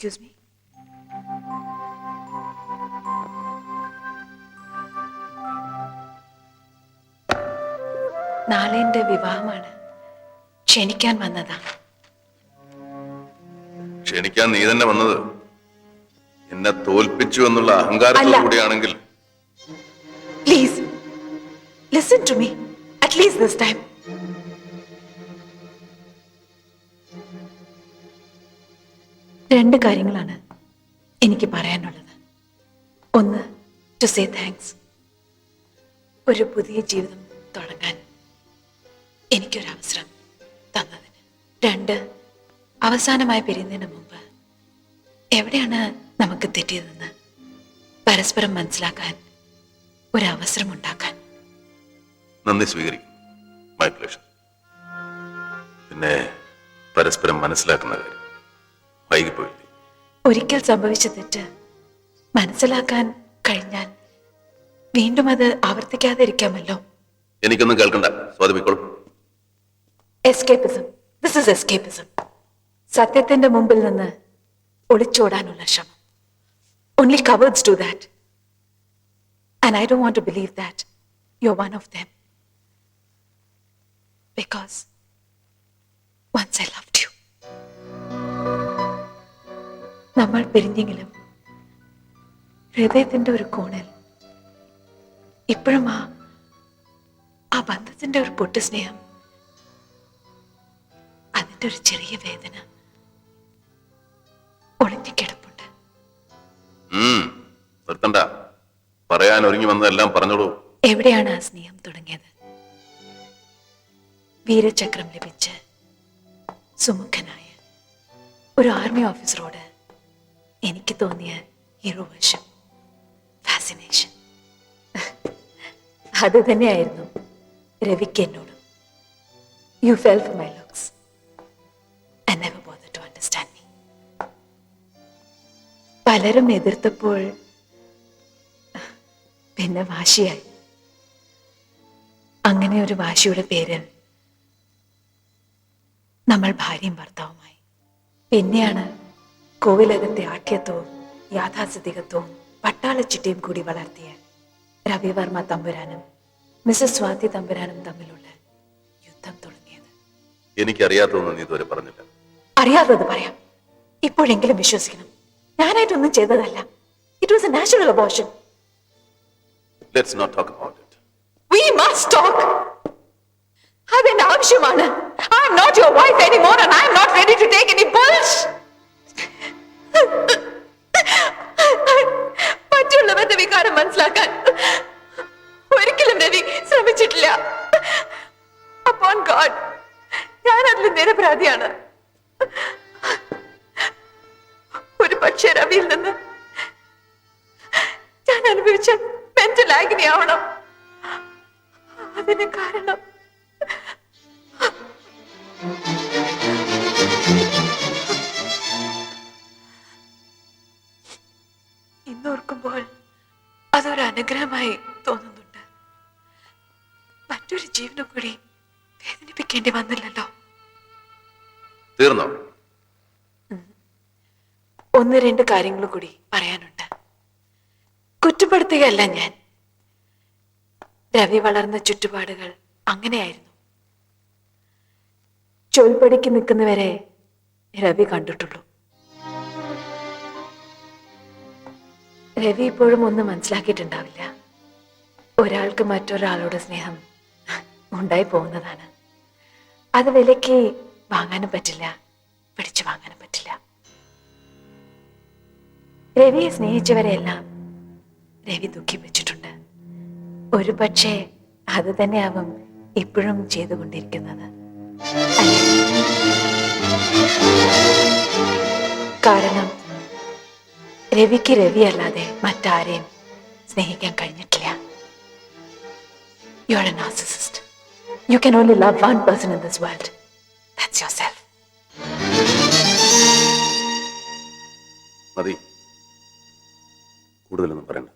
Excuse me. നാളെ എൻ്റെ വിവാഹമാണ്. ക്ഷണിക്കാൻ വന്നതാ. ക്ഷണിക്കാൻ നീ തന്നെ വന്നത് എന്നെ തോൽപ്പിച്ചു എന്നുള്ള അഹങ്കാരത്തോടു കൂടിയാണെങ്കിൽ please listen to me at least this time. രണ്ട് കാര്യങ്ങളാണ് എനിക്ക് പറയാനുള്ളത്. ഒന്ന്, ടു സേ താങ്ക്സ്, ഒരു പുതിയ ജീവിതം തുടങ്ങാൻ എനിക്കൊരവസരം തന്നതിന്. രണ്ട്, അവസാനമായി പിരിയുന്നതിന് മുമ്പ് എവിടെയാണ് നമുക്ക് തെറ്റിയതെന്ന് പരസ്പരം മനസ്സിലാക്കാൻ ഒരവസരം ഉണ്ടാക്കാൻ. നന്ദി സ്വീകരിക്കും. My pleasure. പിന്നെ പരസ്പരം മനസ്സിലാക്കുന്ന കാര്യം വൈകിപ്പോയില്ലേ? ഒരിക്കൽ സംഭവിച്ച തെറ്റ് മനസ്സിലാക്കാൻ കഴിഞ്ഞാൽ വീണ്ടും അത് ആവർത്തിക്കാതെ ഇരിക്കാമല്ലോ. എനിക്കൊന്നും കേൾക്കണ്ട, സ്വാതിപ്പിക്കോളും. എസ്കേപ്പിസം. This is escapism. സത്യത്തിന്റെ മുമ്പിൽ നിന്ന് ഒളിച്ചോടാനുള്ള ശ്രമം. Only cowards do that. And I don't want to believe that you're one of them. Because once I loved you. നമ്മൾ പിരിഞ്ഞെങ്കിലും ഹൃദയത്തിന്റെ ഒരു കോണിൽ ഇപ്പോഴും ആ ബന്ധത്തിന്റെ ഒരു പൊട്ടു സ്നേഹം, അതിന്റെ ഒരു ചെറിയ വേദന ഒളിഞ്ഞു കിടപ്പുണ്ട്. നിർത്തണ്ട, പറയാൻ ഒരുങ്ങി വന്നതെല്ലാം പറഞ്ഞോളൂ. എവിടെയാണ് ആ സ്നേഹം തുടങ്ങിയത്? വീരചക്രം ലഭിച്ച് സുമുഖനായ ഒരു ആർമി ഓഫീസറോട് എനിക്ക് തോന്നിയ ഹീറോ വേഷം, ഫാസിനേഷൻ. അത് തന്നെയായിരുന്നു രവിക്ക് എന്നോടും. You fell for my looks and never bothered to understand me. പലരും എതിർത്തപ്പോൾ പിന്നെ വാശിയായി. അങ്ങനെ ഒരു വാശിയുടെ പേരിൽ നമ്മൾ ഭാര്യയും ഭർത്താവുമായി. പിന്നെയാണ് കോവിലകത്തെ ആഠ്യത്വവും യാഥാസ്ഥിതികത്വവും പട്ടാളച്ചിട്ടയും കൂടി വളർത്തിയ രവിവർമ്മ തമ്പുരാനും മിസസ് സ്വാതി തമ്പുരാനും തമ്മിലുള്ള യുദ്ധം തുടങ്ങിയത്. എനിക്കറിയാത്തതൊന്നും നീ ഇതുവരെ പറഞ്ഞില്ല. അറിയാത്തത് പറയാം. ഇപ്പോഴെങ്കിലും വിശ്വസിക്കണം, ഞാനായിട്ടൊന്നും ചെയ്തതല്ല. It was A natural abortion. Let's not talk about it. We must talk. അതെന്റെ ആവശ്യമാണ്. I am not your wife anymore and I am not ready to take any bullshit. മറ്റുള്ളവരുടെ വികാരം മനസ്സിലാക്കാൻ ഒരിക്കലും രവി ശ്രമിച്ചിട്ടില്ല. Upon God, ഞാൻ അതിൽ നിരപരാധിയാണ്. ഒരു പക്ഷേ രവിയിൽ നിന്ന് ഞാൻ അനുഭവിച്ച മെന്റൽ ആഗ്നി ആവണം അതിന് കാരണം. ഇന്നോർക്കുമ്പോൾ അതൊരു അനുഗ്രഹമായി തോന്നുന്നുണ്ട്. മറ്റൊരു ജീവനെ കൂടി വേദനിപ്പിക്കേണ്ടി വന്നില്ലല്ലോ. തീർന്നോ? ഒന്ന് രണ്ട് കാര്യങ്ങൾ കൂടി പറയാനുണ്ട്. കുറ്റപ്പെടുത്തുകയല്ല ഞാൻ. രവി വളർന്ന ചുറ്റുപാടുകൾ അങ്ങനെയായിരുന്നു. ചൊൽപ്പടിക്ക് നിൽക്കുന്നവരെ രവി കണ്ടിട്ടുള്ളൂ. രവി ഇപ്പോഴും ഒന്നും മനസ്സിലാക്കിയിട്ടുണ്ടാവില്ല. ഒരാൾക്ക് മറ്റൊരാളോട് സ്നേഹം ഉണ്ടായി പോകുന്നതാണ്. അത് വിലയ്ക്ക് വാങ്ങാനും പറ്റില്ല, പിടിച്ചു വാങ്ങാനും പറ്റില്ല. രവിയെ സ്നേഹിച്ചവരെയെല്ലാം രവി ദുഃഖിപ്പിച്ചിട്ടുണ്ട്. ഒരു പക്ഷേ അത് തന്നെയാവും ഇപ്പോഴും ചെയ്തുകൊണ്ടിരിക്കുന്നത്. കാരണം രവിക്ക് രവി അല്ലാതെ മറ്റാരെയും സ്നേഹിക്കാൻ കഴിഞ്ഞിട്ടില്ല. You are a narcissist. You can only love one person in this world. That's yourself. മതി, കൂടുതലൊന്നും പറയണ്ട.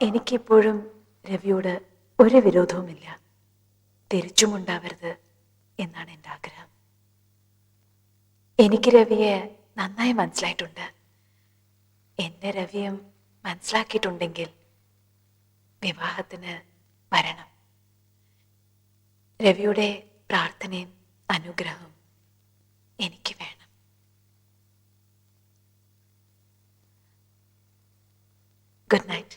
എനിക്കിപ്പോഴും രവിയോട് ഒരു വിരോധവുമില്ല. തിരിച്ചുമുണ്ടാവരുത് എന്നാണ് എൻ്റെ ആഗ്രഹം. എനിക്ക് രവിയെ നന്നായി മനസ്സിലായിട്ടുണ്ട്. എന്നെ രവിയും മനസ്സിലാക്കിയിട്ടുണ്ടെങ്കിൽ വിവാഹത്തിന് വരണം. രവിയുടെ പ്രാർത്ഥനയും അനുഗ്രഹവും എനിക്ക് വേണം. Good night.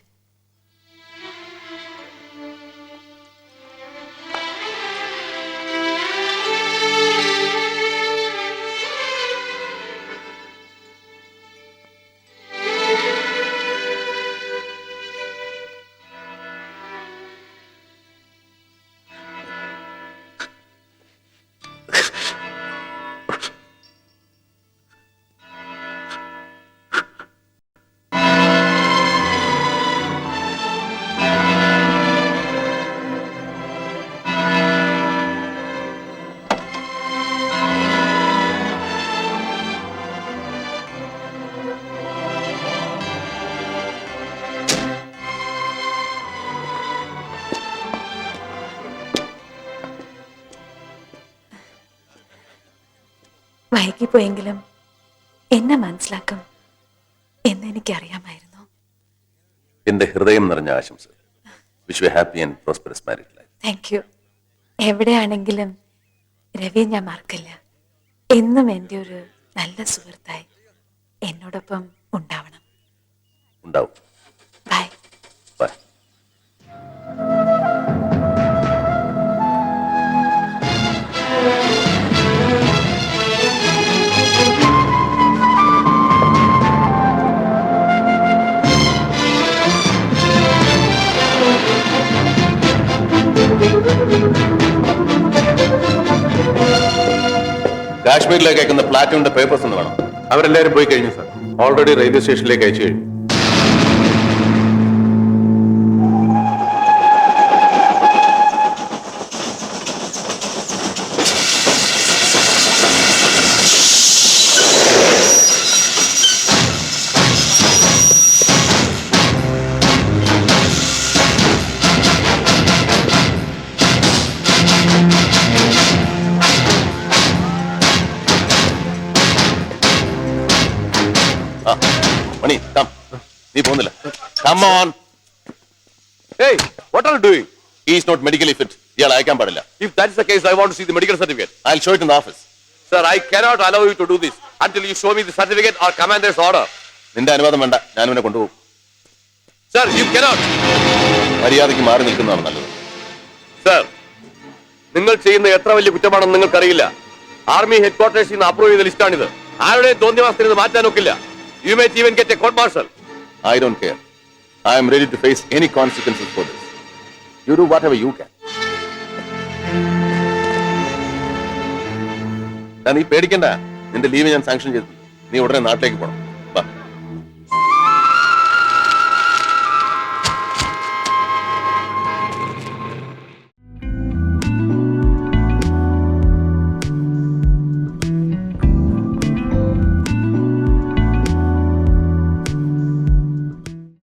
വൈകിപ്പോയെങ്കിലും എന്നെ മനസ്സിലാക്കും എന്നെനിക്കറിയാമായിരുന്നു. എന്റെ ഹൃദയം നിറഞ്ഞ ആശംസ. Wish you happy and prosperous married life. Thank you. എവിടെയാണെങ്കിലും രവി ഞാൻ മറക്കില്ല. എന്നും എൻ്റെ ഒരു നല്ല സുഹൃത്തായി എന്നോടൊപ്പം ഉണ്ടാവണം. ഉണ്ടാവും. ബൈ. ബൈ. കാശ്മീരിലേക്ക് അയക്കുന്ന പ്ലാറ്റൂണിന്റെ പേപ്പേഴ്സ് ഒന്ന് വേണം. അവരെല്ലാവരും പോയി കഴിഞ്ഞു സാർ. ഓൾറെഡി റെയിൽവേ സ്റ്റേഷനിലേക്ക് അയച്ചു കഴിഞ്ഞു. മണി, നീ പോകുന്നില്ല? Come on. Hey, what are you doing? He is not medically fit. ഇയാൾ അയക്കാൻ പാടില്ല. If that is the case, I want to see the medical certificate. I'll show it in the office. Sir, I cannot allow you to do this until you show me the certificate or commander's order. നിന്റെ അനുവാദം വേണ്ട, ഞാൻ ഇവനെ കൊണ്ടുപോകും. Sir, you cannot. മര്യാദയ്ക്ക് മാറി നിൽക്കുന്നതാണ് നല്ലത്. Sir, നിങ്ങൾ ചെയ്യുന്ന എത്ര വലിയ കുറ്റമാണെന്ന് നിങ്ങൾക്കറിയില്ല. ആർമി ഹെഡ്ക്വാർട്ടേഴ്സിൽ നിന്ന് അപ്രൂവ് ചെയ്ത ലിസ്റ്റാണിത്. ആരുടെയും തോന്നിയവാസത്തിന് ഇത് മാറ്റാൻ ഒക്കില്ല. You may even get a court martial. I don't care. I am ready to face any consequences for this. You do whatever you can. നീ പേടിക്കണ്ട. നിന്റെ ലീവ് ഞാൻ സാങ്ഷൻ ചെയ്തു. നീ ഉടനെ നാട്ടിലേക്ക് പോകണം.